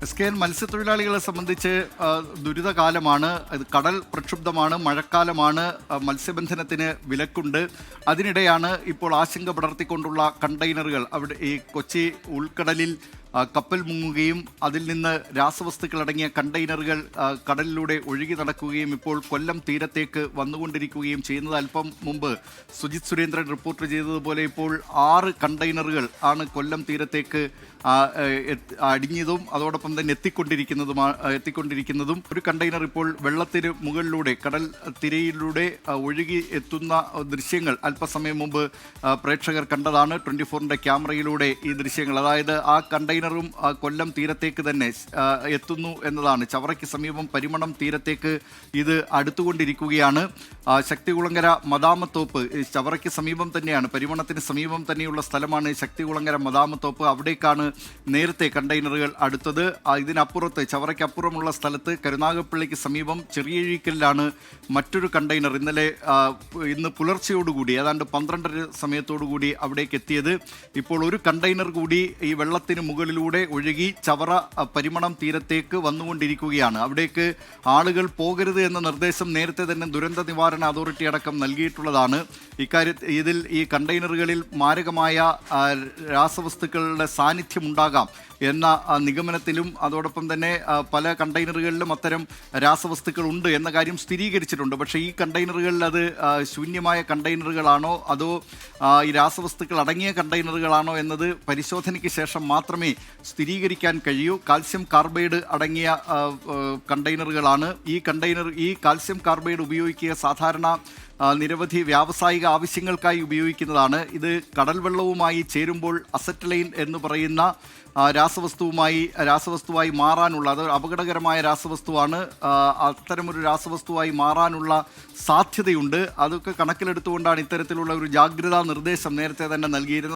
SKN മത്സ്യത്തൊഴിലാളികളെ സംബന്ധിച്ച് ദുരിതകാലമാണ്. ഇത് കടൽ പ്രക്ഷുബ്ധമാണ്, മഴക്കാലമാണ്, മത്സ്യബന്ധനത്തിന് വിലക്കുണ്ട്. അതിനിടെയാണ് ഇപ്പോൾ ആശങ്ക പടർത്തിക്കൊണ്ടുള്ള കണ്ടെയ്നറുകൾ അവിടെ ഈ കൊച്ചി ഉൾക്കടലിൽ കപ്പൽ മുങ്ങുകയും അതിൽ നിന്ന് രാസവസ്തുക്കൾ അടങ്ങിയ കണ്ടെയ്നറുകൾ കടലിലൂടെ ഒഴുകി നടക്കുകയും ഇപ്പോൾ കൊല്ലം തീരത്തേക്ക് വന്നുകൊണ്ടിരിക്കുകയും ചെയ്യുന്നത്. അല്പം മുമ്പ് സുജിത് സുരേന്ദ്രൻ റിപ്പോർട്ട് ചെയ്തതുപോലെ ഇപ്പോൾ 6 കണ്ടെയ്നറുകൾ ആണ് കൊല്ലം തീരത്തേക്ക് അടിഞ്ഞതും അതോടൊപ്പം തന്നെ എത്തിക്കൊണ്ടിരിക്കുന്നതും. ഒരു കണ്ടെയ്നർ ഇപ്പോൾ വെള്ളത്തിന് മുകളിലൂടെ കടൽ തിരയിലൂടെ ഒഴുകി എത്തുന്ന ദൃശ്യങ്ങൾ അല്പസമയം മുമ്പ് പ്രേക്ഷകർ കണ്ടതാണ്. 24-ന്റെ ക്യാമറയിലൂടെ ഈ ദൃശ്യങ്ങൾ, അതായത് ആ കണ്ടെയ്നറും കൊല്ലം തീരത്തേക്ക് തന്നെ എത്തുന്നു എന്നതാണ്. ചവറയ്ക്ക് സമീപം പരിമണം തീരത്തേക്ക് ഇത് അടുത്തുകൊണ്ടിരിക്കുകയാണ്. ശക്തികുളങ്ങര മദാമത്തോപ്പ് ചവറയ്ക്ക് സമീപം തന്നെയാണ്, പരിമണത്തിന് സമീപം തന്നെയുള്ള സ്ഥലമാണ് ശക്തികുളങ്ങര മദാമത്തോപ്പ്. അവിടേക്കാണ് നേരത്തെ കണ്ടെയ്നറുകൾ അടുത്തത്. ഇതിനപ്പുറത്ത് ചവറയ്ക്കപ്പുറമുള്ള സ്ഥലത്ത് കരുനാഗപ്പള്ളിക്ക് സമീപം ചെറിയഴീക്കലിലാണ് മറ്റൊരു കണ്ടെയ്നർ ഇന്ന് പുലർച്ചയോടുകൂടി ഏതാണ്ട് 12 സമയത്തോടുകൂടി അവിടേക്ക് എത്തിയത്. ഇപ്പോൾ ഒരു കണ്ടെയ്നർ കൂടി ഈ വെള്ളത്തിന് മുകളിലൂടെ ഒഴുകി ചവറ പരിമണം തീരത്തേക്ക് വന്നുകൊണ്ടിരിക്കുകയാണ്. അവിടേക്ക് ആളുകൾ പോകരുത് എന്ന നിർദ്ദേശം നേരത്തെ തന്നെ ദുരന്ത നിവാരണ അതോറിറ്റി അടക്കം നൽകിയിട്ടുള്ളതാണ്. ഇതിൽ ഈ കണ്ടെയ്നറുകളിൽ മാരകമായ രാസവസ്തുക്കളുടെ സാന്നിധ്യമുണ്ടാകാം എന്ന നിഗമനത്തിലും അതോടൊപ്പം തന്നെ പല കണ്ടെയ്നറുകളിലും അത്തരം രാസവസ്തുക്കൾ ഉണ്ട് എന്ന കാര്യം സ്ഥിരീകരിച്ചിട്ടുണ്ട്. പക്ഷേ ഈ കണ്ടെയ്നറുകളിൽ അത് ശൂന്യമായ കണ്ടെയ്നറുകളാണോ അതോ ഈ രാസവസ്തുക്കൾ അടങ്ങിയ കണ്ടെയ്നറുകളാണോ എന്നത് പരിശോധനയ്ക്ക് ശേഷം മാത്രമേ സ്ഥിരീകരിക്കാൻ കഴിയൂ. കാൽസ്യം കാർബൈഡ് അടങ്ങിയ കണ്ടെയ്നറുകളാണ്. ഈ കാൽസ്യം കാർബൈഡ് ഉപയോഗിക്കുക സാധാരണ നിരവധി വ്യാവസായിക ആവശ്യങ്ങൾക്കായി ഉപയോഗിക്കുന്നതാണ്. ഇത് കടൽ വെള്ളവുമായി ചേരുമ്പോൾ അസറ്റലൈൻ എന്ന് പറയുന്ന രാസവസ്തുവായി മാറാനുള്ള, അത് അപകടകരമായ രാസവസ്തുവാണ്. അത്തരമൊരു രാസവസ്തുവായി മാറാനുള്ള സാധ്യതയുണ്ട്. അതൊക്കെ കണക്കിലെടുത്തുകൊണ്ടാണ് ഇത്തരത്തിലുള്ള ഒരു ജാഗ്രതാ നിർദ്ദേശം നേരത്തെ തന്നെ നൽകിയിരുന്നത്.